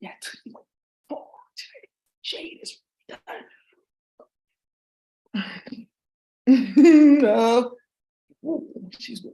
Yeah, shade is done. Ooh, she's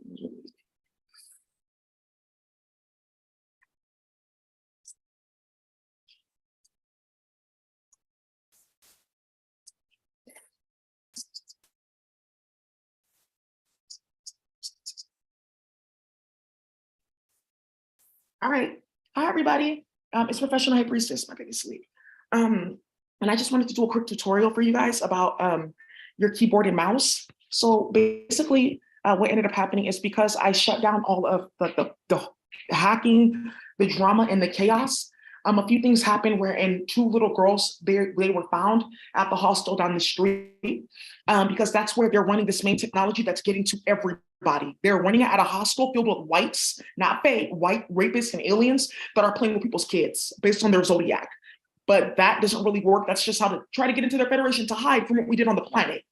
all right. Hi, everybody. It's Professional High Priestess, my baby sleep. And I just wanted to do a quick tutorial for you guys about your keyboard and mouse. So basically, what ended up happening is because I shut down all of the hacking, the drama, and the chaos. A few things happened wherein two little girls, they were found at the hostel down the street because that's where they're running this main technology that's getting to everybody. They're running it at a hostel filled with whites, not fake, white rapists and aliens that are playing with people's kids based on their zodiac. But that doesn't really work. That's just how to try to get into their federation to hide from what we did on the planet.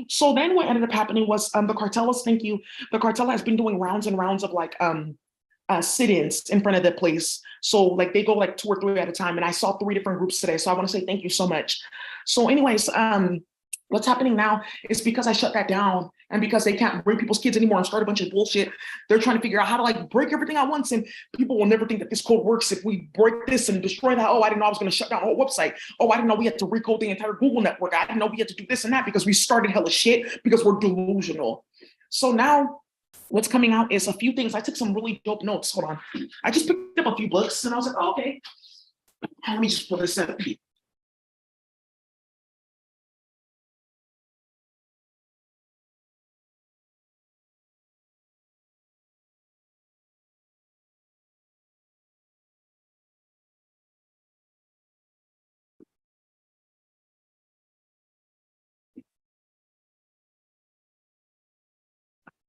So then what ended up happening was the cartel, thank you. The cartel has been doing rounds and rounds of like sit-ins in front of the place. So like they go like 2 or 3 at a time. And I saw 3 different groups today. So I want to say thank you so much. So anyways, what's happening now is because I shut that down and because they can't bring people's kids anymore and start a bunch of bullshit, they're trying to figure out how to like break everything at once. And people will never think that this code works if we break this and destroy that. Oh, I didn't know I was going to shut down a whole website. Oh, I didn't know we had to recode the entire Google network. I didn't know we had to do this and that because we started hella shit because we're delusional. So now what's coming out is a few things. I took some really dope notes. Hold on. I just picked up a few books and I was like, oh, okay. Let me just pull this up.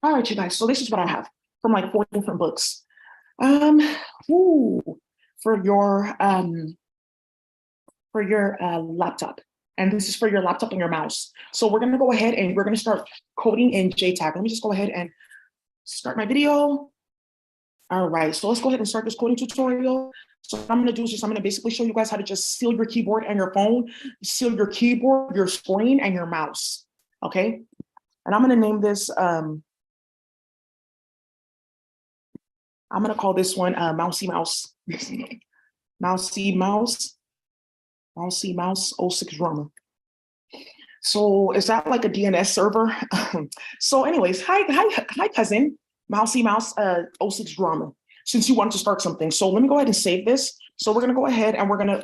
All right, you guys. So this is what I have from like 4 different books. Um, ooh, for your laptop. And this is for your laptop and your mouse. So we're gonna go ahead and we're gonna start coding in JTAG. Let me just go ahead and start my video. All right, so let's go ahead and start this coding tutorial. So what I'm gonna do is I'm gonna basically show you guys how to just seal your keyboard and your phone, seal your keyboard, your screen, and your mouse, okay? And I'm gonna name this, I'm gonna call this one Mousy Mouse. Mousy Mouse. Mousy Mouse 06 Drama. So is that like a DNS server? So anyways, hi cousin, Mousy Mouse 06 Drama. Since you wanted to start something. So let me go ahead and save this. So we're gonna go ahead and we're gonna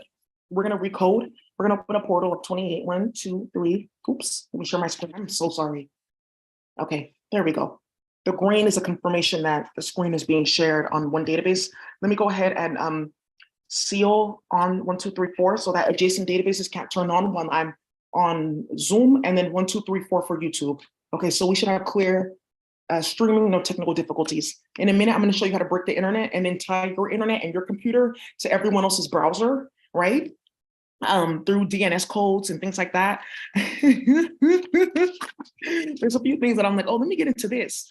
recode. We're gonna open a portal of 28, 1, 2, 3. Oops, let me share my screen. I'm so sorry. Okay, there we go. The green is a confirmation that the screen is being shared on one database. Let me go ahead and seal on 1, 2, 3, 4 so that adjacent databases can't turn on when I'm on Zoom, and then 1, 2, 3, 4 for YouTube. Okay, so we should have clear streaming, no technical difficulties. In a minute, I'm going to show you how to break the internet and then tie your internet and your computer to everyone else's browser, right? Through DNS codes and things like that. There's a few things that I'm like, oh, let me get into this.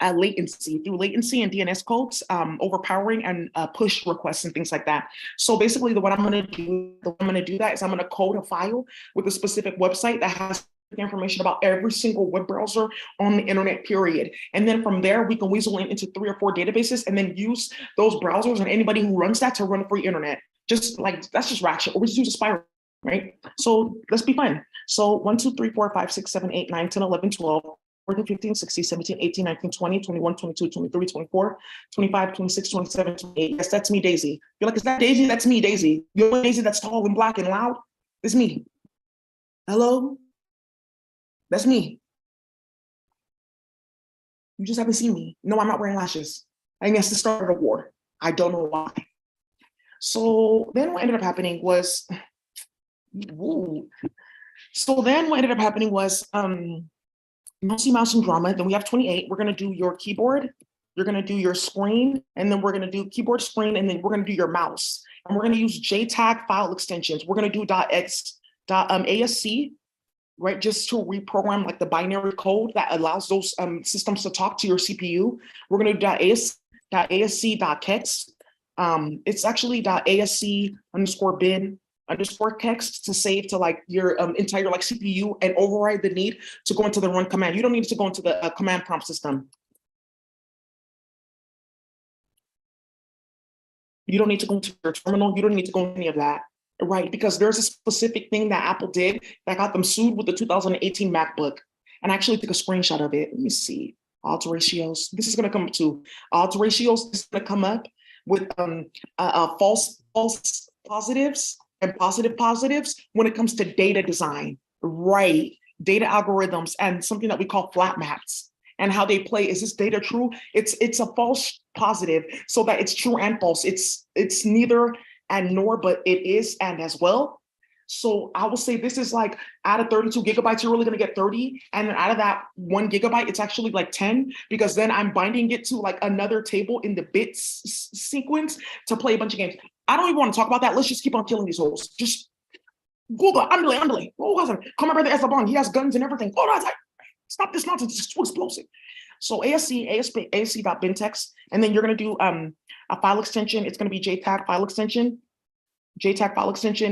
Latency, through latency and DNS codes, overpowering and push requests and things like that. So basically what I'm going to do that is I'm going to code a file with a specific website that has information about every single web browser on the internet, period. And then from there, we can weasel into 3 or 4 databases and then use those browsers and anybody who runs that to run a free internet. Just like, that's just ratchet, or we just use a spiral, right? So let's be fun. So 1, 2, 3, 4, 5, 6, 7, 8, 9, 10, 11, 12, 14, 15, 16, 17, 18, 19, 20, 21, 22, 23, 24, 25, 26, 27, 28. Yes, that's me, Daisy. You're like, is that Daisy? That's me, Daisy. You're Daisy that's tall and black and loud? It's me. Hello? That's me. You just haven't seen me. No, I'm not wearing lashes. I guess the start of a war. I don't know why. So then what ended up happening was, Mousy Mouse and Drama. Then we have 28. We're going to do your keyboard. You're going to do your screen. And then we're going to do keyboard, screen. And then we're going to do your mouse. And we're going to use JTAG file extensions. We're going to do .asc, right? Just to reprogram like the binary code that allows those systems to talk to your CPU. We're going to do .asc.kex. It's actually .asc underscore bin underscore text to save to like your entire like CPU and override the need to go into the run command. You don't need to go into the command prompt system. You don't need to go into your terminal. You don't need to go into any of that, right? Because there's a specific thing that Apple did that got them sued with the 2018 MacBook. And I actually took a screenshot of it. Let me see. Odds ratios. This is going to come to odds ratios. This is going to come up with false positives and positive positives when it comes to data design, right? Data algorithms and something that we call flat maps and how they play. Is this data true? It's a false positive so that it's true and false. It's neither and nor, but it is and as well. So I will say this is like out of 32 gigabytes, you're really going to get 30. And then out of that 1 gigabyte, it's actually like 10 because then I'm binding it to like another table in the bits sequence to play a bunch of games. I don't even want to talk about that. Let's just keep on killing these holes. Just Google, andale. Oh, come my brother Esteban. He has guns and everything. Oh, that's like, stop this nonsense. It's too explosive. So asc.bintext, and then you're going to do a file extension. It's going to be JTAG file extension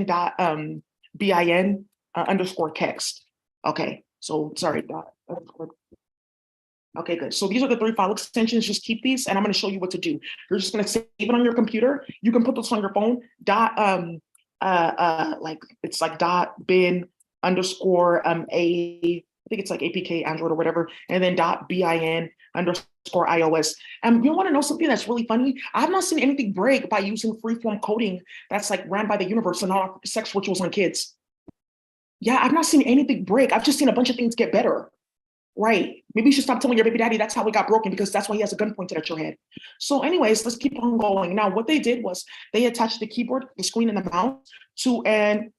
dot bin underscore text. Okay, so sorry. Okay, good. So these are the 3 file extensions. Just keep these, and I'm going to show you what to do. You're just going to save it on your computer. You can put this on your phone. Like it's like bin underscore I think it's like APK Android or whatever, and then bin underscore iOS. You want to know something that's really funny? I have not seen anything break by using freeform coding that's like ran by the universe and not sex rituals on kids. Yeah, I've not seen anything break. I've just seen a bunch of things get better. Right. Maybe you should stop telling your baby daddy that's how it got broken because that's why he has a gun pointed at your head. So anyways, let's keep on going. Now, what they did was they attached the keyboard, the screen, and the mouse to a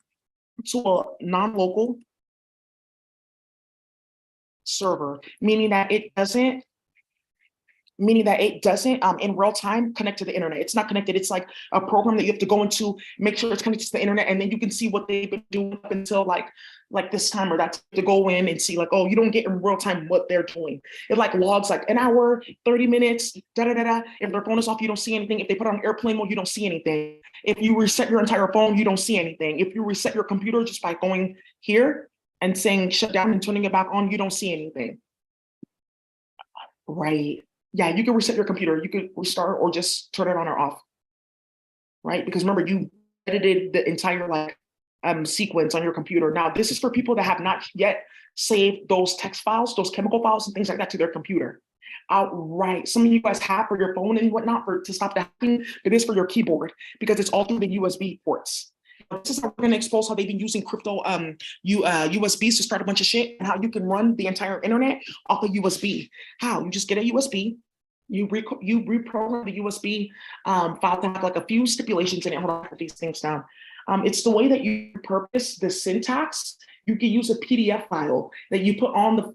non-local server, meaning that it doesn't in real time connect to the internet. It's not connected. It's like a program that you have to go into, make sure it's connected to the internet, and then you can see what they've been doing up until like this time or that to go in and see like, oh, you don't get in real time what they're doing. It like logs like an hour, 30 minutes, If their phone is off, you don't see anything. If they put on airplane mode, you don't see anything. If you reset your entire phone, you don't see anything. If you reset your computer just by going here and saying shut down and turning it back on, you don't see anything. Right. Yeah, you can reset your computer. You can restart or just turn it on or off. Right? Because remember, you edited the entire like sequence on your computer. Now, this is for people that have not yet saved those text files, those chemical files and things like that to their computer. Right. Some of you guys have for your phone and whatnot to stop that happening. It is for your keyboard because it's all through the USB ports. This is how we're going to expose how they've been using crypto USBs to start a bunch of shit and how you can run the entire internet off of USB. How? You just get a USB, you reprogram the USB file to have like a few stipulations in it. Hold on, put these things down. It's the way that you purpose the syntax. You can use a PDF file that you put on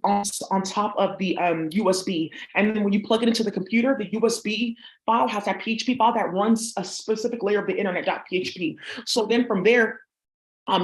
top of the USB, and then when you plug it into the computer, the USB file has that PHP file that runs a specific layer of the internet.php. So then from there,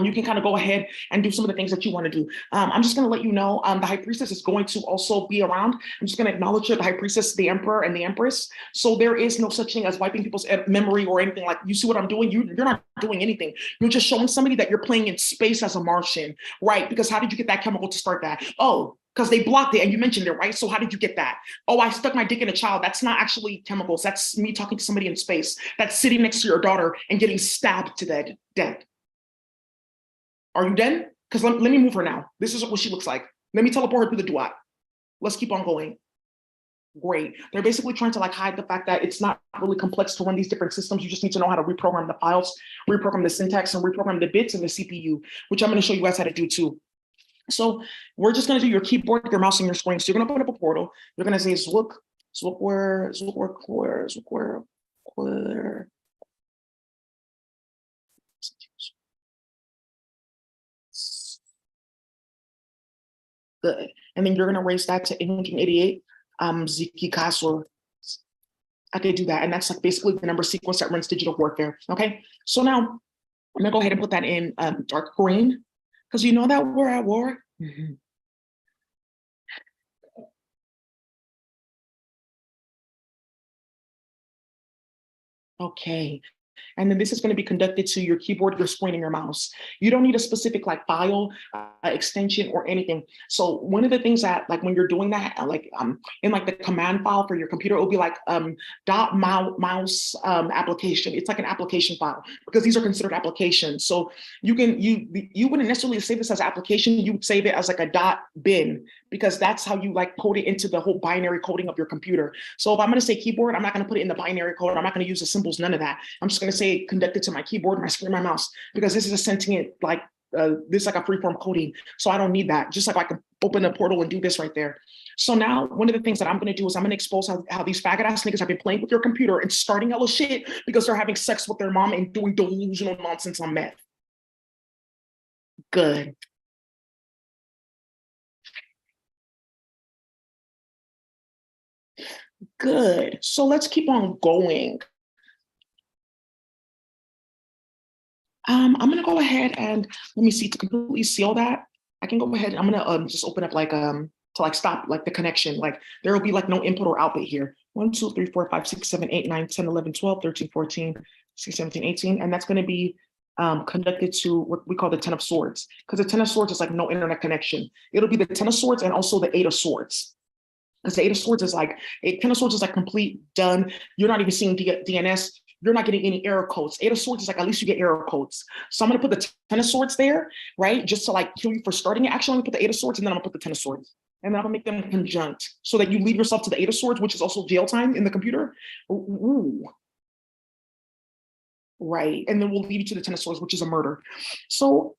you can kind of go ahead and do some of the things that you want to do. I'm just going to let you know the High Priestess is going to also be around. I'm just going to acknowledge the High Priestess, the Emperor, and the Empress. So there is no such thing as wiping people's memory or anything like. You see what I'm doing? You're not doing anything. You're just showing somebody that you're playing in space as a Martian, right? Because how did you get that chemical to start that? Oh, because they blocked it and you mentioned it, right? So how did you get that? Oh, I stuck my dick in a child. That's not actually chemicals. That's me talking to somebody in space that's sitting next to your daughter and getting stabbed to death. Are you done? Because let me move her now. This is what she looks like. Let me teleport her to the duat. Let's keep on going. Great. They're basically trying to like hide the fact that it's not really complex to run these different systems. You just need to know how to reprogram the files, reprogram the syntax, and reprogram the bits in the CPU, which I'm going to show you guys how to do too. So we're just going to do your keyboard, your mouse, and your screen. So you're going to open up a portal. You're going to say Zwook, Good. And then you're going to raise that to 888 Ziki Castle. I could do that. And that's like basically the number sequence that runs digital warfare. Okay. So now I'm going to go ahead and put that in dark green because you know that we're at war. Mm-hmm. Okay. And then this is going to be conducted to your keyboard, your screen, and your mouse. You don't need a specific like file extension or anything. So one of the things that like when you're doing that, in like the command file for your computer, it'll be like dot mouse application. It's like an application file because these are considered applications. So you wouldn't necessarily save this as application. You would save it as like a dot bin because that's how you like code it into the whole binary coding of your computer. So if I'm going to say keyboard, I'm not going to put it in the binary code. I'm not going to use the symbols, none of that. I'm just going to say connected to my keyboard, my screen, my mouse, because this is a sentient, like this is like a freeform coding. So I don't need that. Just like I can open a portal and do this right there. So now one of the things that I'm going to do is I'm going to expose how these faggot ass niggas have been playing with your computer and starting hella shit because they're having sex with their mom and doing delusional nonsense on meth. Good. Good. So let's keep on going. I'm gonna go ahead and let me see to completely seal that. I can go ahead. I'm gonna just open up like to like stop like the connection. Like there will be like no input or output here. 1, 2, 3, 4, 5, 6, 7, 8, 9, 10, 11, 12, 13, 14, 16, 17, 18. And that's gonna be conducted to what we call the Ten of Swords. Because the Ten of Swords is like no internet connection. It'll be the Ten of Swords and also the Eight of Swords. Because the Eight of Swords is like, Ten of Swords is like complete, done. You're not even seeing DNS. You're not getting any error codes. Eight of Swords is like, at least you get error codes. So I'm gonna put the Ten of Swords there, right? Just to like kill you for starting it. Actually, I'm gonna put the Eight of Swords and then I'm gonna put the Ten of Swords. And then I'm gonna make them conjunct so that you lead yourself to the Eight of Swords, which is also jail time in the computer. Ooh. Right. And then we'll lead you to the Ten of Swords, which is a murder. So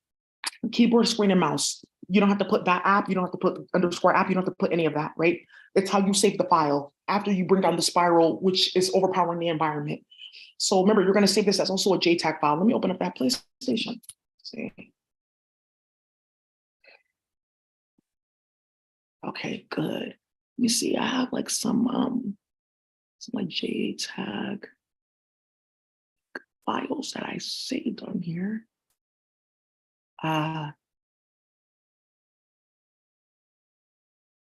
keyboard, screen, and mouse. You don't have to put that app. You don't have to put underscore app. You don't have to put any of that, right? It's how you save the file after you bring down the spiral, which is overpowering the environment. So remember, you're going to save this as also a JTAG file. Let me open up that PlayStation. Let's see. Okay, good. Let me see. I have like some like JTAG files that I saved on here.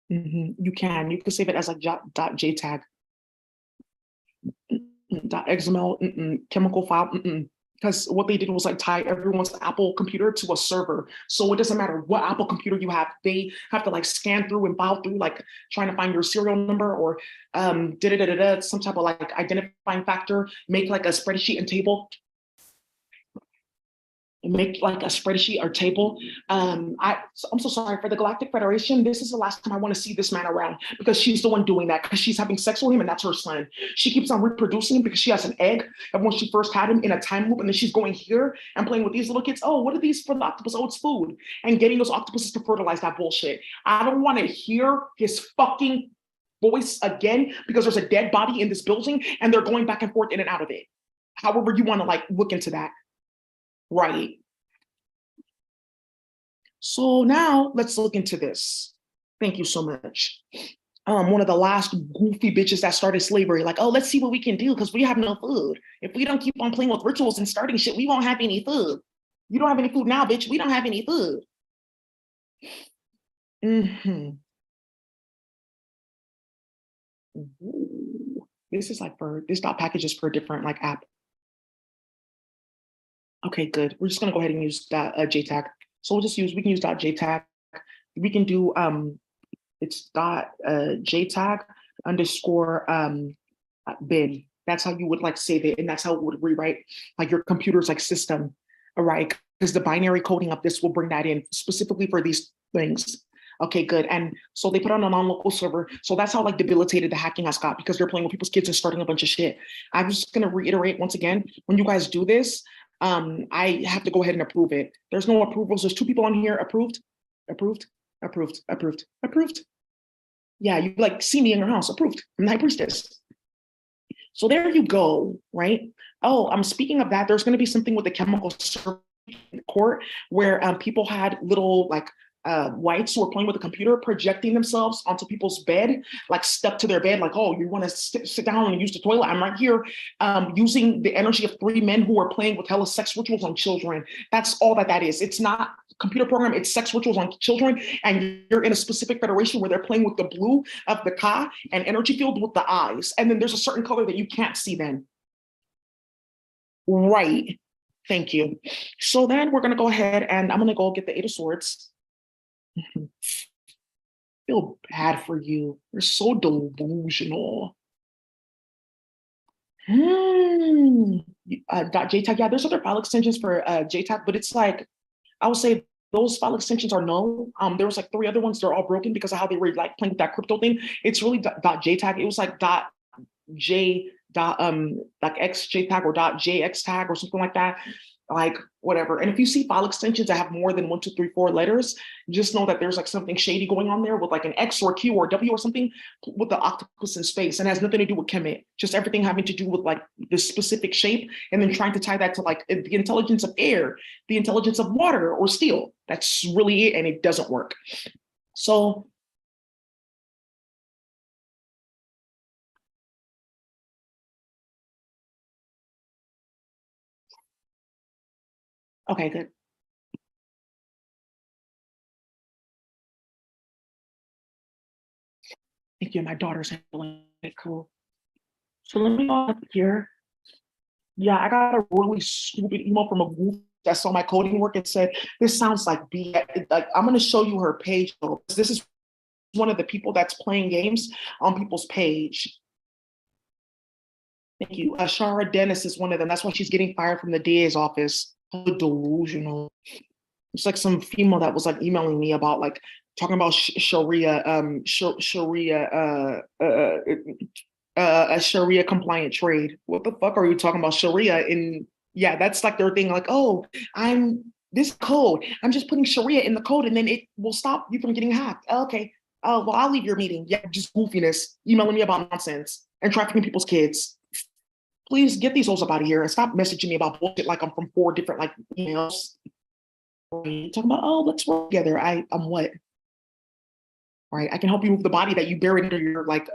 You can save it as like .jtag, .xml, chemical file, because what they did was like tie everyone's Apple computer to a server. So it doesn't matter what Apple computer you have, they have to like scan through and file through, like trying to find your serial number or some type of like identifying factor, make like a spreadsheet and table. Make like a spreadsheet or table. I'm so sorry for the Galactic Federation. This is the last time I want to see this man around because she's the one doing that because she's having sex with him and that's her son. She keeps on reproducing him because she has an egg and when she first had him in a time loop and then she's going here and playing with these little kids. Oh, what are these for the octopus? Oh, it's food. And getting those octopuses to fertilize that bullshit. I don't want to hear his fucking voice again because there's a dead body in this building and they're going back and forth in and out of it. However you want to like look into that. Right. So now let's look into this. Thank you so much. One of the last goofy bitches that started slavery, like, oh, let's see what we can do because we have no food. If we don't keep on playing with rituals and starting shit, we won't have any food. You don't have any food now, bitch. We don't have any food. Ooh. This is like for this dot package is for a different like app. Okay, good. We're just gonna go ahead and use that JTAG. So we can use .jtag. We can do it's .jtag underscore bin. That's how you would like save it, and that's how it would rewrite like your computer's like system, all right? Because the binary coding of this will bring that in specifically for these things. Okay, good. And so they put on a non-local server. So that's how like debilitated the hacking has got because they're playing with people's kids and starting a bunch of shit. I'm just gonna reiterate once again, when you guys do this, I have to go ahead and approve it. There's no approvals. There's 2 people on here approved, approved, approved, approved, approved. Yeah, you like see me in your house, approved. I'm the high priestess. So there you go, right? Oh, I'm speaking of that. There's going to be something with the chemical court where people had little like whites who were playing with the computer, projecting themselves onto people's bed, like stuck to their bed, like, oh, you want to sit down and use the toilet? I'm right here, using the energy of 3 men who are playing with hella sex rituals on children. That's all that is. It's not computer program, it's sex rituals on children, and you're in a specific federation where they're playing with the blue of the Ka and energy field with the eyes, and then there's a certain color that you can't see then. Right. Thank you. So then we're gonna go ahead and I'm gonna go get the Eight of Swords. Feel bad for you. You're so delusional. Hmm. .jtag. Yeah, there's other file extensions for JTAG, but it's like I would say those file extensions are no. There was like three other ones. They're all broken because of how they were like playing with that crypto thing. It's really .jtag. It was like .j like x jtag or .jx tag or something like that. Like whatever. And if you see file extensions that have more than 1, 2, 3, 4 letters, just know that there's like something shady going on there with like an X or a Q or a W or something with the octopus in space, and has nothing to do with commit. Just everything having to do with like this specific shape, and then trying to tie that to like the intelligence of air, the intelligence of water or steel. That's really it, and it doesn't work. So okay, good. Thank you. My daughter's handling it. Cool. So let me go up here. Yeah, I got a really stupid email from a goof that saw my coding work and said, "This sounds like B." Like I'm gonna show you her page. This is one of the people that's playing games on people's page. Thank you. Shara Dennis is one of them. That's why she's getting fired from the DA's office. Delusional. It's like some female that was like emailing me about like talking about Sharia, Sharia, a Sharia compliant trade. What the fuck are you talking about Sharia in? Yeah, that's like their thing. Like, oh, I'm this code. I'm just putting Sharia in the code, and then it will stop you from getting hacked. Okay. Oh, well, I'll leave your meeting. Yeah, just goofiness, emailing me about nonsense and trafficking people's kids. Please get these hoes up out of here and stop messaging me about bullshit like I'm from 4 different like emails. Talking about, oh, let's work together. I'm what? Right. I can help you move the body that you buried under your like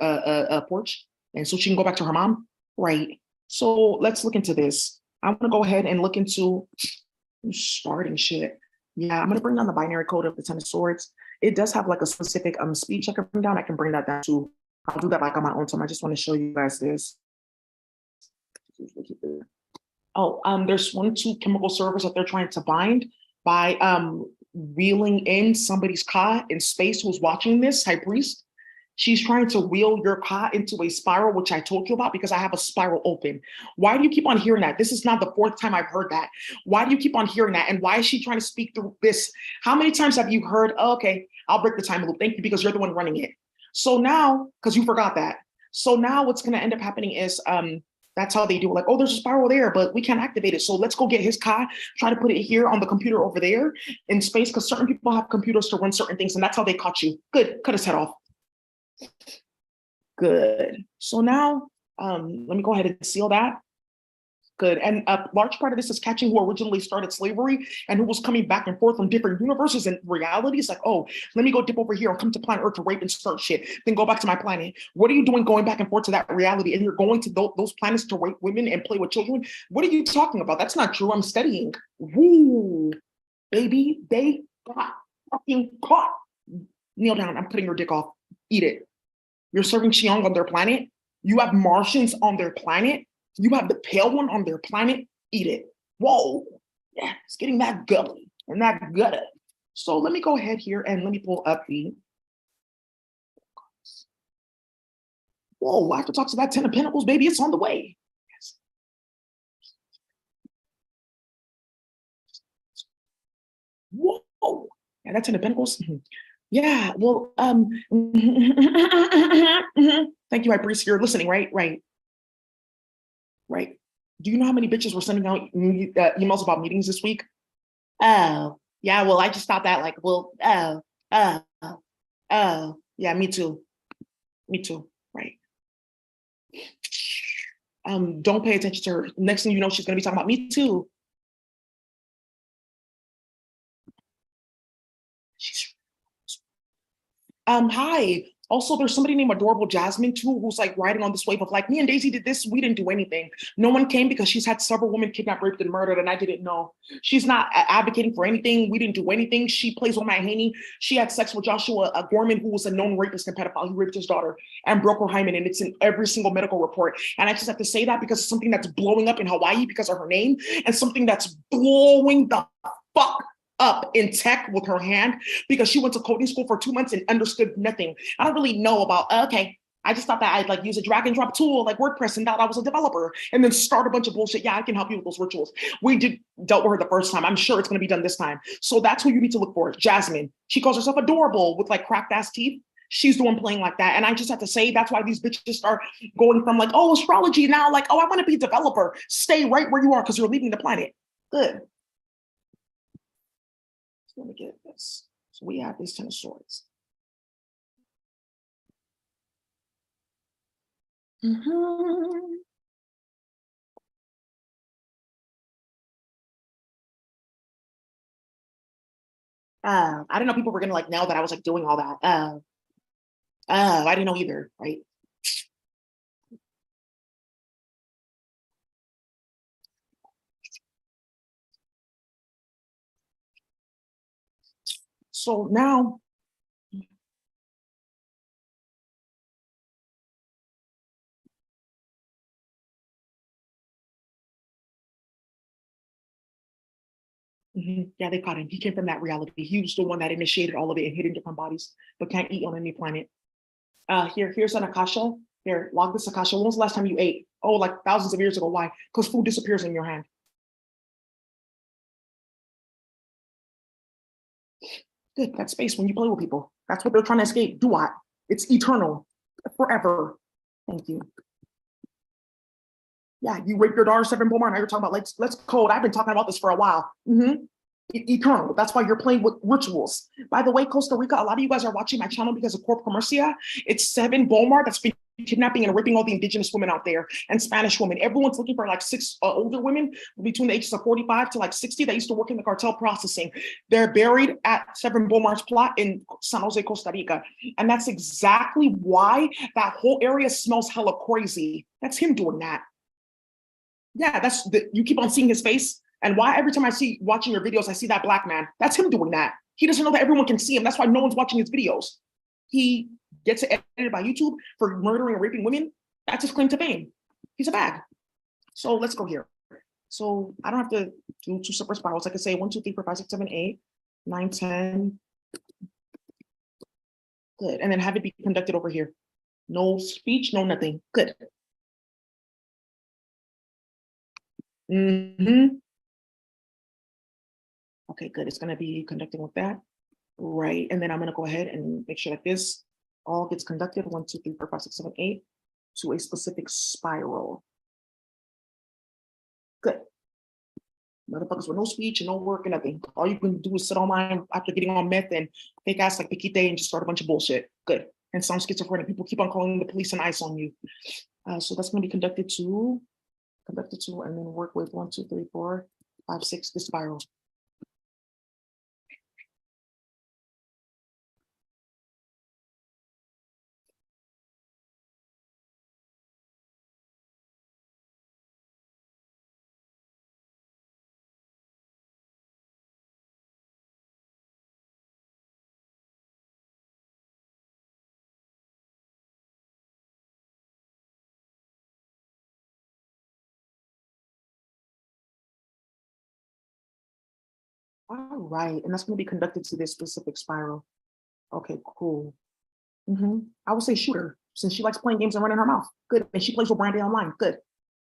porch, and so she can go back to her mom. Right. So let's look into this. I'm gonna go ahead and look into starting shit. Yeah, I'm gonna bring down the binary code of the Ten of Swords. It does have like a specific speech I can bring down. I can bring that down too. I'll do that like on my own time. I just want to show you guys this. Oh, there's 1, 2 chemical servers that they're trying to bind by wheeling in somebody's car in space who's watching this, High Priest. She's trying to wheel your car into a spiral, which I told you about because I have a spiral open. Why do you keep on hearing that? This is not the 4th time I've heard that. Why do you keep on hearing that? And why is she trying to speak through this? How many times have you heard, oh, okay, I'll break the time loop. Thank you, because you're the one running it. So now, because you forgot that. So now what's going to end up happening is that's how they do it. Like, oh, there's a spiral there, but we can't activate it. So let's go get his car, try to put it here on the computer over there in space, because certain people have computers to run certain things, and that's how they caught you. Good, cut his head off. Good. So now, let me go ahead and seal that. Good. And a large part of this is catching who originally started slavery and who was coming back and forth from different universes and realities. Like, oh, let me go dip over here and come to planet Earth to rape and start shit. Then go back to my planet. What are you doing going back and forth to that reality? And you're going to those planets to rape women and play with children? What are you talking about? That's not true. I'm studying. Woo, baby, they got fucking caught. Kneel down. I'm cutting your dick off. Eat it. You're serving Xiong on their planet. You have Martians on their planet. You have the pale one on their planet. Eat it. Whoa. Yeah, it's getting that gully and that gutta. So let me go ahead here and let me pull up the. Whoa, I have to talk to that 10 of Pentacles, baby. It's on the way. Yes. Whoa. Yeah, that 10 of Pentacles. Yeah, well, thank you, I Breeze. You're listening, right? Right. Right. Do you know how many bitches were sending out emails about meetings this week? Oh, yeah. Well, I just thought that, like, well, oh, yeah, me too. Me too. Right. Don't pay attention to her. Next thing you know, she's gonna be talking about me too. She's hi. Also, there's somebody named Adorable Jasmine too, who's like riding on this wave of like, me and Daisy did this, we didn't do anything. No one came because she's had several women kidnapped, raped, and murdered, and I didn't know. She's not advocating for anything. We didn't do anything. She plays with my Haney. She had sex with Joshua Gorman, who was a known rapist and pedophile. He raped his daughter and broke her hymen, and it's in every single medical report. And I just have to say that because it's something that's blowing up in Hawaii because of her name, and something that's blowing the fuck up in tech with her hand because she went to coding school for 2 months and understood nothing. I don't really know about, okay, I just thought that I'd like use a drag and drop tool like WordPress and thought I was a developer and then start a bunch of bullshit. Yeah, I can help you with those rituals. We dealt with her the first time. I'm sure it's going to be done this time. So that's who you need to look for. Jasmine. She calls herself adorable with like cracked ass teeth. She's doing playing like that. And I just have to say, that's why these bitches start going from like, oh, astrology now, like, oh, I want to be a developer. Stay right where you are because you're leaving the planet. Good. Let me get this. So we have these 10 of swords. Mm-hmm. I didn't know people were gonna like know that I was like doing all that. I didn't know either, right? So now, yeah, they caught him. He came from that reality. He was the one that initiated all of it and hid in different bodies, but can't eat on any planet. Here's an akasha. Here, log this akasha. When was the last time you ate? Oh, like thousands of years ago. Why? Because food disappears in your hand. Good. That space when you play with people. That's what they're trying to escape. Do what? It's eternal, forever. Thank you. Yeah, you raped your daughter, Seven Bomar. Now you're talking about let's code. I've been talking about this for a while. Eternal. That's why you're playing with rituals. By the way, Costa Rica, a lot of you guys are watching my channel because of Corp Comercia. It's Seven Bomar that's been kidnapping and raping all the indigenous women out there and Spanish women. Everyone's looking for like six older women between the ages of 45 to like 60 that used to work in the cartel processing. They're buried at Seven Bomar's plot in San Jose, Costa Rica. And that's exactly why that whole area smells hella crazy. That's him doing that. Yeah, you keep on seeing his face. And why every time I see watching your videos, I see that black man. That's him doing that. He doesn't know that everyone can see him. That's why no one's watching his videos. He gets edited by YouTube for murdering and raping women. That's his claim to fame. He's a bag. So let's go here. So I don't have to do two separate spirals. I can say 1, 2, 3, 4, 5, 6, 7, 8, 9, 10. Good. And then have it be conducted over here. No speech, no nothing. Good. Okay, good. It's going to be conducting with that. Right. And then I'm going to go ahead and make sure that this all gets conducted 1, 2, 3, 4, 5, 6, 7, 8 to a specific spiral. Good. Motherfuckers with no speech and no work and nothing. All you can do is sit online after getting on meth and fake ass like Piquite and just start a bunch of bullshit. Good. And sound schizophrenic. People keep on calling the police and ICE on you. So that's going to be conducted to, and then work with 1, 2, 3, 4, 5, 6, this spiral. All right, and that's going to be conducted to this specific spiral. Okay, cool. I would say shoot her, since she likes playing games and running her mouth. Good, and she plays with Brandy online. Good.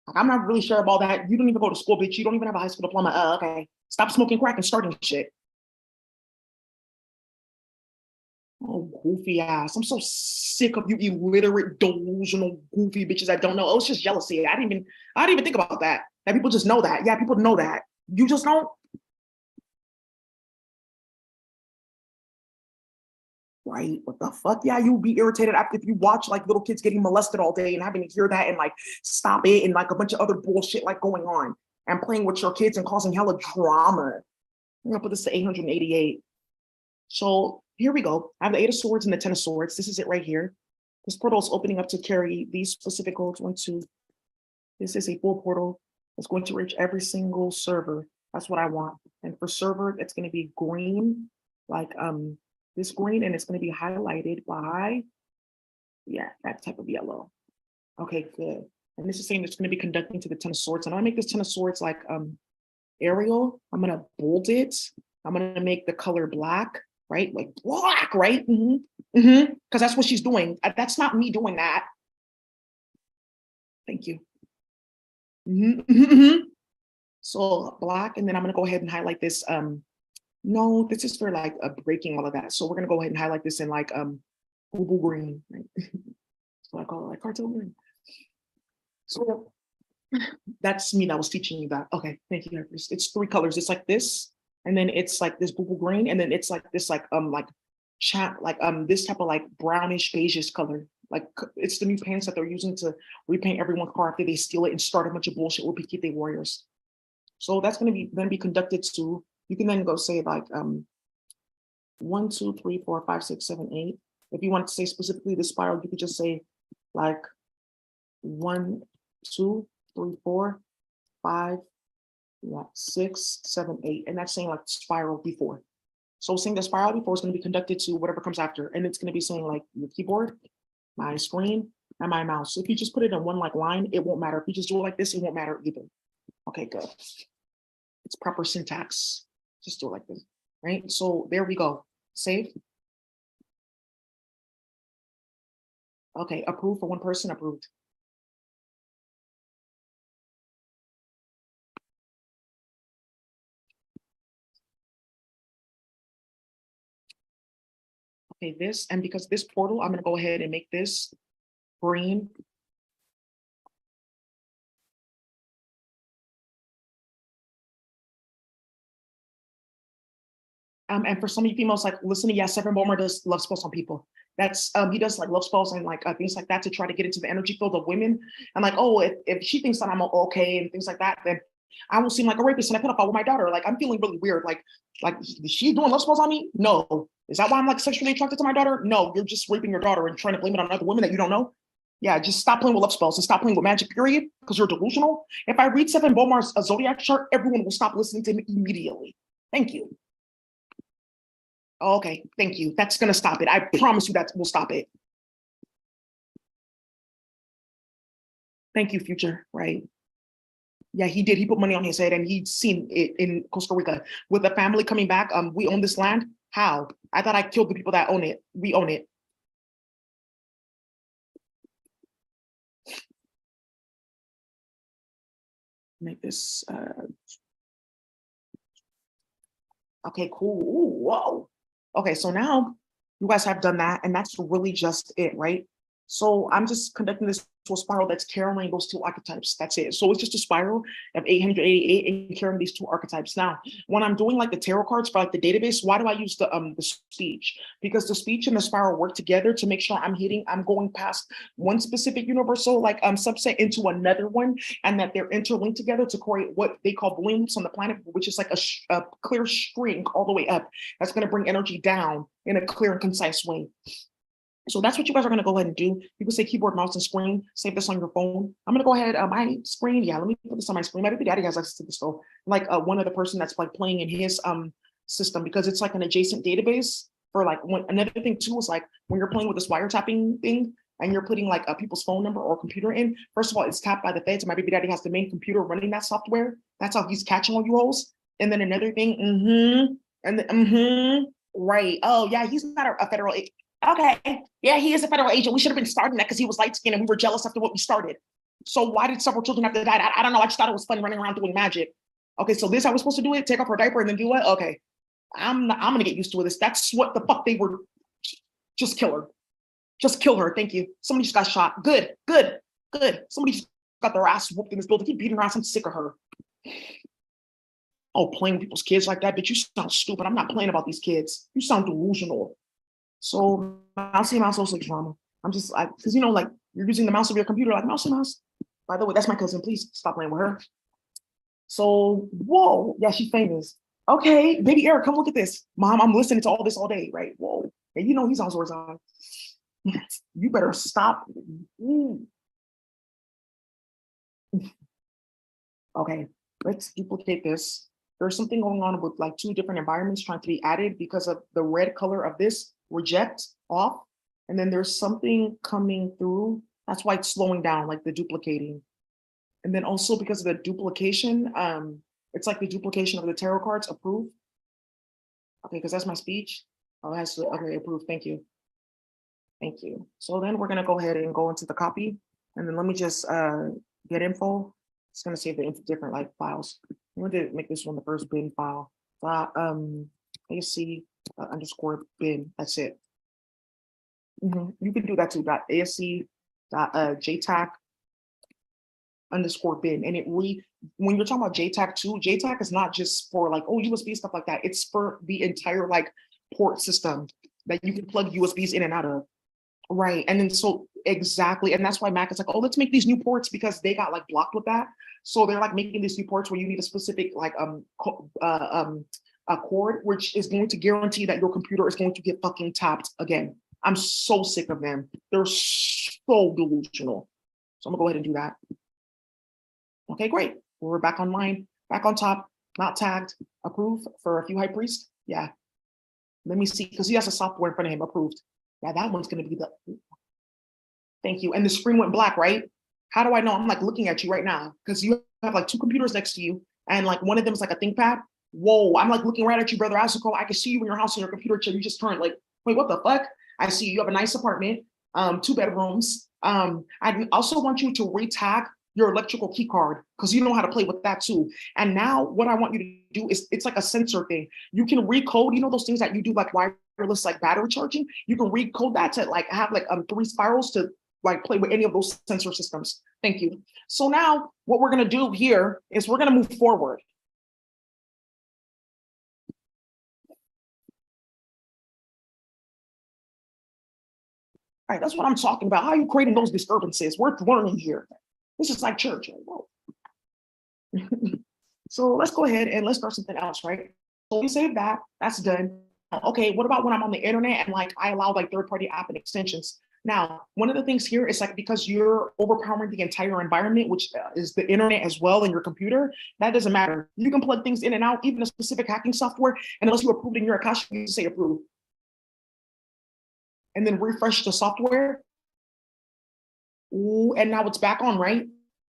Like, I'm not really sure about that. You don't even go to school, bitch. You don't even have a high school diploma. Okay. Stop smoking crack and starting shit. Oh, goofy ass. I'm so sick of you illiterate, delusional, goofy bitches that don't know. Oh, it's just jealousy. I didn't even think about that. That people just know that. Yeah, people know that. You just don't. Right? What the fuck? Yeah, you'll be irritated after if you watch like little kids getting molested all day and having to hear that and like stop it and like a bunch of other bullshit like going on and playing with your kids and causing hella drama. I'm gonna put this to 888. So here we go. I have the 8 of Swords and the 10 of Swords. This is it right here. This portal is opening up to carry these specific codes. 1, 2. This is a full portal. It's going to reach every single server. That's what I want. And for server, it's going to be green, like this green, and it's going to be highlighted by, yeah, that type of yellow. Okay, good. And this is saying it's going to be conducting to the 10 of Swords. And I make this 10 of Swords like Arial. I'm going to bold it. I'm going to make the color black, right? Like black, right? Because that's what she's doing. That's not me doing that. Thank you. So black, and then I'm going to go ahead and highlight this. No, this is for like breaking all of that. So we're going to go ahead and highlight this in like boo green. Right? So I call it like cartel green. So that's me that was teaching you that. Okay, thank you. It's 3 colors. It's like this, and then it's like this boo green, and then it's like this chat this type of like brownish beigeish color. Like it's the new paints that they're using to repaint everyone's car after they steal it and start a bunch of bullshit with PKK warriors. So that's going to be then be conducted to. You can then go say like 1, 2, 3, 4, 5, 6, 7, 8. If you want to say specifically the spiral, you could just say like 1, 2, 3, 4, 5, 6, 7, 8, and that's saying like spiral before. So saying the spiral before is going to be conducted to whatever comes after, and it's going to be saying like your keyboard, my screen, and my mouse. So if you just put it in one like line, it won't matter. If you just do it like this, it won't matter either. Okay, good. It's proper syntax. Just do it like this, right? So there we go. Save. Okay, approved for one person, approved. Okay, this, and because this portal, I'm going to go ahead and make this green. And for some of you females, like listening, yeah, Seven Bomer does love spells on people. That's he does like love spells and like things like that to try to get into the energy field of women. And like, oh, if she thinks that I'm okay and things like that, then I will seem like a rapist and I pedophile with my daughter. Like I'm feeling really weird. Like is she doing love spells on me? No. Is that why I'm like sexually attracted to my daughter? No, you're just raping your daughter and trying to blame it on other women that you don't know. Yeah, just stop playing with love spells and stop playing with magic, period, because you're delusional. If I read Seven Bomar's zodiac chart, everyone will stop listening to him immediately. Thank you. Okay, thank you. That's going to stop it. I promise you that will stop it. Thank you, Future, right? Yeah, he did. He put money on his head and he'd seen it in Costa Rica. With the family coming back, we own this land. How? I thought I killed the people that own it. We own it. Make this, okay, cool. Ooh, whoa. Okay, so now you guys have done that, and that's really just it, right? So I'm just conducting this to a spiral that's carrying those 2 archetypes. That's it. So it's just a spiral of 888 and carrying these 2 archetypes. Now, when I'm doing like the tarot cards for like the database, why do I use the speech? Because the speech and the spiral work together to make sure I'm going past one specific universal like subset into another one, and that they're interlinked together to create what they call balloon loops on the planet, which is like a clear string all the way up. That's going to bring energy down in a clear and concise way. So that's what you guys are going to go ahead and do. You can say keyboard, mouse, and screen. Save this on your phone. I'm going to go ahead on my screen. Yeah, let me put this on my screen. My baby daddy has access to this though. Like one other person that's like playing in his system, because it's like an adjacent database for like another thing too is like when you're playing with this wiretapping thing and you're putting like a people's phone number or computer in. First of all, it's tapped by the feds. My baby daddy has the main computer running that software. That's how he's catching all you holes. And then another thing, and then, right. Oh yeah, he's not a federal agent. Okay. Yeah, he is a federal agent. We should have been starting that because he was light skinned and we were jealous after what we started. So why did several children have to die? I don't know. I just thought it was fun running around doing magic. Okay, so this how we're supposed to do it? Take off her diaper and then do what? Okay. I'm gonna get used to this. That's what the fuck they were. Just kill her. Just kill her. Thank you. Somebody just got shot. Good. Somebody just got their ass whooped in this building. Keep beating her ass. I'm sick of her. Oh, playing with people's kids like that, bitch. You sound stupid. I'm not playing about these kids. You sound delusional. So mousey mouse also drama. I'm just like, because like you're using the mouse of your computer like mousey mouse. By the way, that's my cousin. Please stop playing with her. So, whoa, yeah, she's famous. Okay, baby Eric, come look at this. Mom, I'm listening to all this all day, right? Whoa. And you know he's on Zore's on. You better stop. Okay, let's duplicate this. There's something going on with like two different environments trying to be added because of the red color of this reject off. And then there's something coming through. That's why it's slowing down, like the duplicating. And then also because of the duplication, it's like the duplication of the tarot cards approved. Okay, because that's my speech. Oh, it has to, okay, approved. Thank you. Thank you. So then we're gonna go ahead and go into the copy. And then let me just get info. It's gonna save the different like files. I'm gonna make this one the first bin file. ASC underscore bin. That's it. You can do that too. .asc .jtac underscore bin. And when you're talking about JTAG too, JTAG is not just for like, oh, USB stuff like that. It's for the entire like port system that you can plug USBs in and out of. Right. And then so exactly. And that's why Mac is like, oh, let's make these new ports because they got like blocked with that. So they're like making these new ports where you need a specific like a cord, which is going to guarantee that your computer is going to get fucking tapped again. I'm so sick of them. They're so delusional. So I'm gonna go ahead and do that. Okay, great. We're back online, back on top, not tagged, approved for a few high priests. Yeah. Let me see, because he has a software in front of him, approved. Yeah, that one's gonna be the, thank you. And the screen went black, right? How do I know? I'm like looking at you right now, because you have like two computers next to you, and like one of them is like a ThinkPad. Whoa, I'm like looking right at you, brother Asuko. I can see you in your house in your computer chair. You just turned like, wait, what the fuck? I see you have a nice apartment, 2 bedrooms. I also want you to retag your electrical key card because you know how to play with that too. And now what I want you to do is it's like a sensor thing. You can recode, you know, those things that you do like wireless, like battery charging. You can recode that to like have like 3 spirals to like play with any of those sensor systems. Thank you. So now what we're gonna do here is we're gonna move forward. All right, that's what I'm talking about. How are you creating those disturbances? We're learning here. This is like church. Whoa. So let's go ahead and let's start something else, right? So we save that. That's done. Okay, what about when I'm on the internet and like I allow like third-party app and extensions? Now, one of the things here is like because you're overpowering the entire environment, which is the internet as well in your computer, that doesn't matter. You can plug things in and out, even a specific hacking software, and unless you approve in your Akash, you say approve. And then refresh the software. Ooh, and now it's back on, right?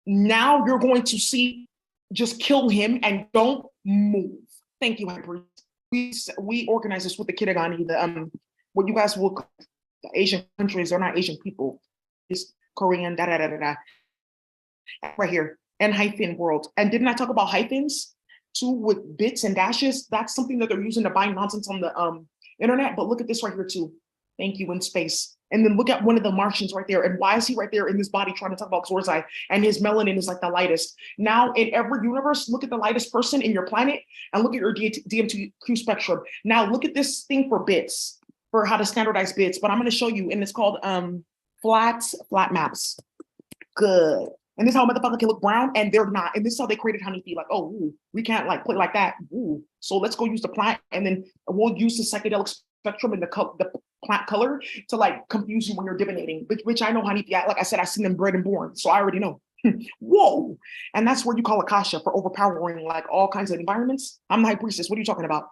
Now you're going to see, just kill him and don't move. Thank you, Hyper. We organize this with the Kirigani, the what you guys will the Asian countries, they're not Asian people. It's Korean, da da da da da. Right here, and hyphen world. And didn't I talk about hyphens too with bits and dashes? That's something that they're using to bind nonsense on the internet. But look at this right here too. Thank you in space. And then look at one of the Martians right there. And why is he right there in this body trying to talk about Zorzai? And his melanin is like the lightest. Now, in every universe, look at the lightest person in your planet and look at your DMTQ spectrum. Now, look at this thing for bits, for how to standardize bits. But I'm going to show you, and it's called flat maps. Good. And this is how a motherfucker can look brown, and they're not. And this is how they created Honeybee. Like, oh, ooh, we can't like play like that. Ooh. So let's go use the plant, and then we'll use the psychedelic spectrum and the plant color to like confuse you when you're divinating, which I know Honeybee. Like I said, I've seen them bred and born, so I already know. Whoa. And that's where you call Akasha for overpowering like all kinds of environments. I'm the high priestess. What are you talking about?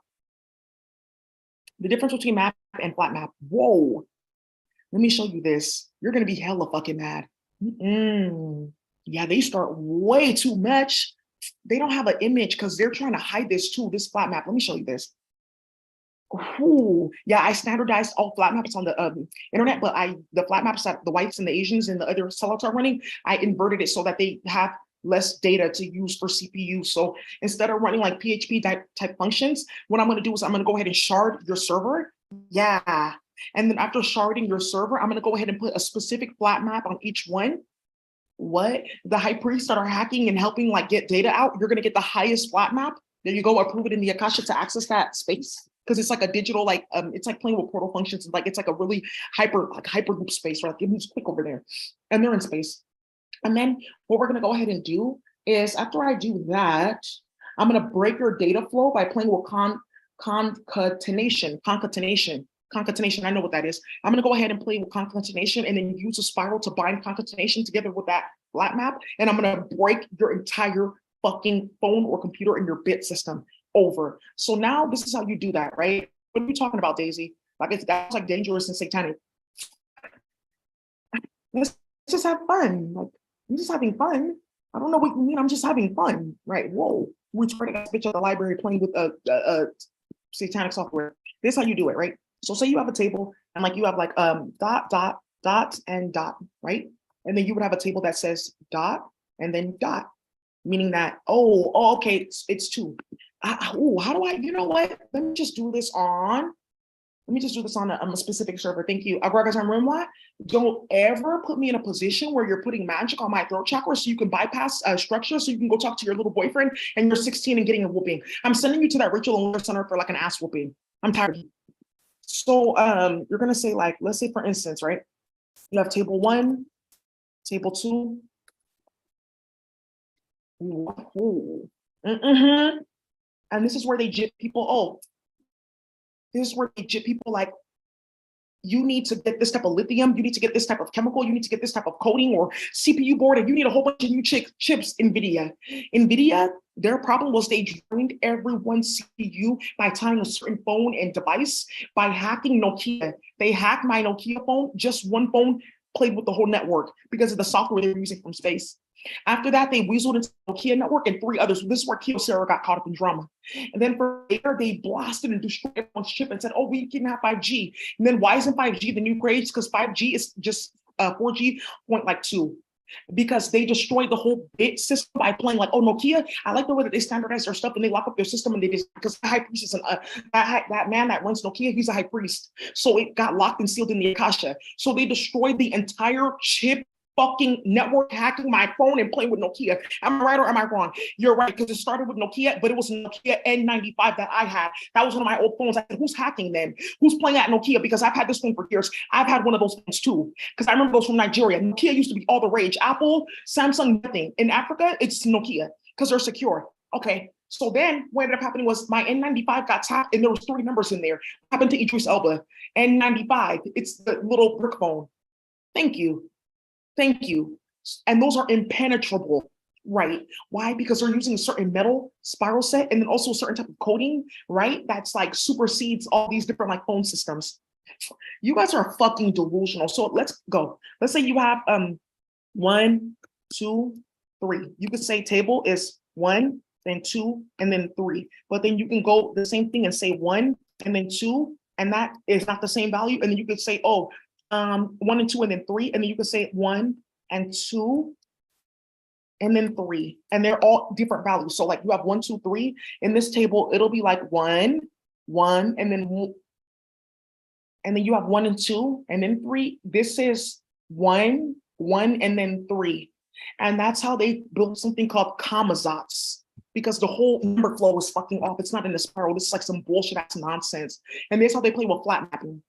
The difference between map and flat map. Whoa. Let me show you this. You're going to be hella fucking mad. Yeah, they start way too much. They don't have an image because they're trying to hide this too, this flat map. Let me show you this. Ooh, yeah, I standardized all flat maps on the internet, but the flat maps that the whites and the Asians and the other sellers are running, I inverted it so that they have less data to use for CPU. So instead of running like PHP type functions, what I'm going to do is I'm going to go ahead and shard your server. Yeah. And then after sharding your server, I'm going to go ahead and put a specific flat map on each one. What? The high priests that are hacking and helping like get data out, you're going to get the highest flat map. There you go, approve it in the Akasha to access that space. Because it's like a digital, like it's like playing with portal functions. Like it's like a really hyperloop space, right? It moves quick over there. And they're in space. And then what we're going to go ahead and do is after I do that, I'm gonna break your data flow by playing with concatenation. I know what that is. I'm gonna go ahead and play with concatenation and then use a spiral to bind concatenation together with that flat map. And I'm gonna break your entire fucking phone or computer in your bit system over. So now this is how you do that, right? What are we talking about, Daisy? Like that's like dangerous and satanic. Let's just have fun. Like I'm just having fun. I don't know what you mean. I'm just having fun, right? Whoa, we're trying to bitch at the library playing with a satanic software. This is how you do it, right? So say you have a table and like you have like dot dot dot and dot, right? And then you would have a table that says dot and then dot, meaning that okay, it's two. How do I? You know what? Let me just do this on a specific server. Thank you. Don't ever put me in a position where you're putting magic on my throat chakra so you can bypass structure so you can go talk to your little boyfriend and you're 16 and getting a whooping. I'm sending you to that Rachel and Leonard Center for like an ass whooping. I'm tired. So you're going to say like, let's say for instance, right? You have table 1, table 2. And this is where they jip people. This is where they jip people like, you need to get this type of lithium, you need to get this type of chemical, you need to get this type of coating or CPU board, and you need a whole bunch of new chips, NVIDIA. NVIDIA, their problem was they drained everyone's CPU by tying a certain phone and device by hacking Nokia. They hacked my Nokia phone, just one phone played with the whole network because of the software they were using from space. After that, they weaseled into the Nokia network and 3 others. This is where Kyocera got caught up in drama. And then from there, they blasted and destroyed everyone's chip and said, oh, we can have 5G. And then why isn't 5G the new craze? Because 5G is just 4G point like 2. Because they destroyed the whole bit system by playing like, oh, Nokia, I like the way that they standardize their stuff and they lock up their system and they just, because the high priest is that man that runs Nokia, he's a high priest. So it got locked and sealed in the Akasha. So they destroyed the entire chip fucking network, hacking my phone and playing with Nokia. Am I right or am I wrong? You're right, because it started with Nokia, but it was Nokia N95 that I had. That was one of my old phones. I said, who's hacking them? Who's playing at Nokia? Because I've had this phone for years. I've had one of those phones too, because I remember those from Nigeria. Nokia used to be all the rage. Apple, Samsung, nothing. In Africa, it's Nokia, because they're secure. Okay, so then what ended up happening was my N95 got tapped and there was 3 numbers in there. What happened to Idris Elba? N95, it's the little brick phone. Thank you. Thank you. And those are impenetrable, right? Why? Because they're using a certain metal spiral set and then also a certain type of coating, right? That's like supersedes all these different like phone systems. You guys are fucking delusional. So let's go. Let's say you have 1, 2, 3. You could say table is 1, then 2, and then 3. But then you can go the same thing and say 1 and then 2, and that is not the same value. And then you could say, 1 and 2 and then 3, and then you can say 1 and 2 and then 3, and they're all different values. So like you have 1, 2, 3 in this table, it'll be like 1, 1, and then you have 1 and 2 and then 3. This is 1, 1, and then 3, and that's how they build something called Kamazats. Because the whole number flow is fucking off. It's not in a spiral. This is like some bullshit. That's nonsense. And that's how they play with flat mapping.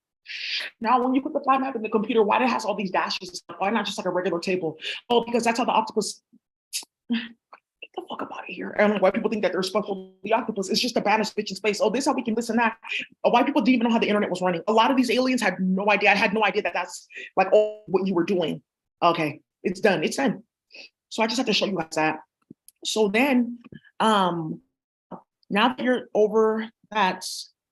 Now, when you put the flat map in the computer, why it has all these dashes and stuff? Why not just like a regular table? Oh, because that's how the octopus. Get the fuck up out of here. I don't know why people think that they're special. The octopus is just a banished bitch in space. Oh, this is how we can listen that. Why people didn't even know how the internet was running. A lot of these aliens had no idea. I had no idea that that's like what you were doing. Okay, it's done. It's done. So I just have to show you guys that. So then, now that you're over that.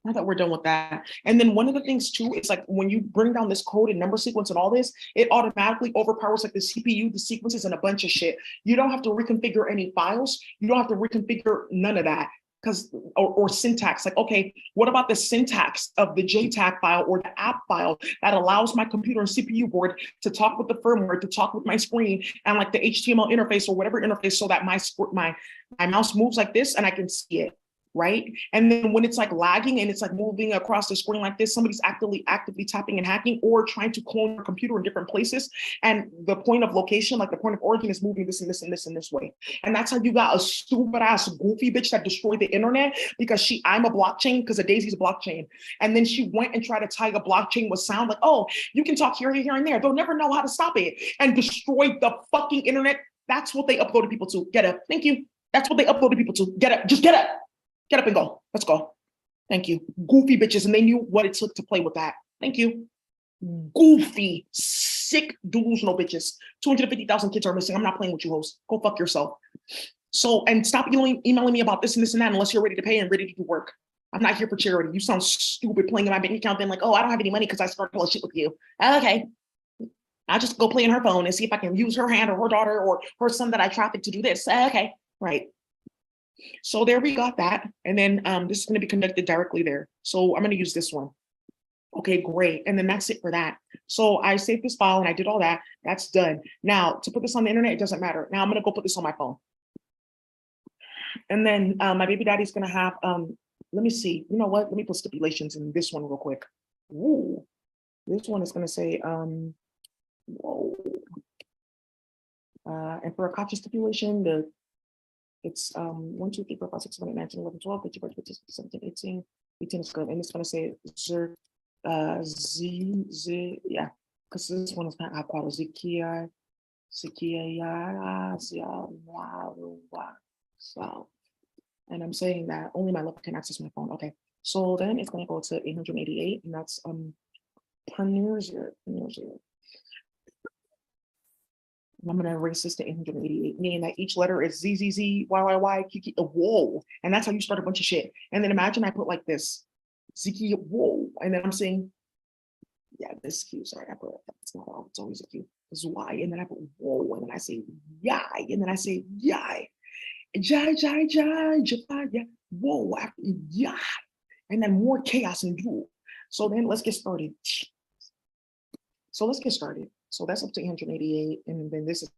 Now that we're done with that. And then one of the things too, is like when you bring down this code and number sequence and all this, it automatically overpowers like the CPU, the sequences, and a bunch of shit. You don't have to reconfigure any files. You don't have to reconfigure none of that. Or syntax, like, okay, what about the syntax of the JTAG file or the app file that allows my computer and CPU board to talk with the firmware, to talk with my screen and like the HTML interface or whatever interface so that my mouse moves like this and I can see it. Right? And then when it's like lagging and it's like moving across the screen like this, somebody's actively tapping and hacking or trying to clone your computer in different places. And the point of location, like the point of origin is moving this and this and this and this way. And that's how you got a stupid ass goofy bitch that destroyed the internet because I'm a blockchain because a Daisy's a blockchain. And then she went and tried to tie a blockchain with sound like, oh, you can talk here, and there. They'll never know how to stop it and destroy the fucking internet. That's what they uploaded people to. Get up. Thank you. That's what they uploaded people to. Get up, just get up. Get up and go. Let's go. Thank you. Goofy bitches. And they knew what it took to play with that. Thank you. Goofy, sick, delusional bitches. 250,000 kids are missing. I'm not playing with you, host. Go fuck yourself. So, and stop emailing me about this and this and that unless you're ready to pay and ready to do work. I'm not here for charity. You sound stupid playing in my bank account, being like, oh, I don't have any money because I started pulling shit with you. Okay. I'll just go play in her phone and see if I can use her hand or her daughter or her son that I trafficked to do this. Okay. Right. So there we got that. And then this is going to be conducted directly there. So I'm going to use this one. Okay, great. And then that's it for that. So I saved this file and I did all that. That's done. Now to put this on the internet, it doesn't matter. Now I'm going to go put this on my phone. And then my baby daddy's going to have, let me see, you know what? Let me put stipulations in this one real quick. Ooh, this one is going to say, whoa. And for a CAPTCHA stipulation, it's 1, 2, 3, 4, 5, 6, 7, 8, 9, 10, 11, 12, 13, 14, 15, 16, 17, 18. 18 is good. And it's going to say Z, yeah, because this one is not high quality. Zikia, so, and I'm saying that only my left can access my phone. Okay, so then it's going to go to 888, and that's Panurzer. I'm going to erase this to 888, meaning that each letter is Z, Z, Z, Y, Y, Y, Kiki, whoa. And that's how you start a bunch of shit. And then imagine I put like this, Ziki, whoa. And then I'm saying, yeah, this Q, sorry, I put it's not all, it's always a Q. It's Y, and then I put whoa, and then I say yai, and then I say yai. Jai, jai, jai, jai, yeah, whoa, yai. And then more chaos and drool. So then let's get started. So let's get started. So that's up to 888, and then this is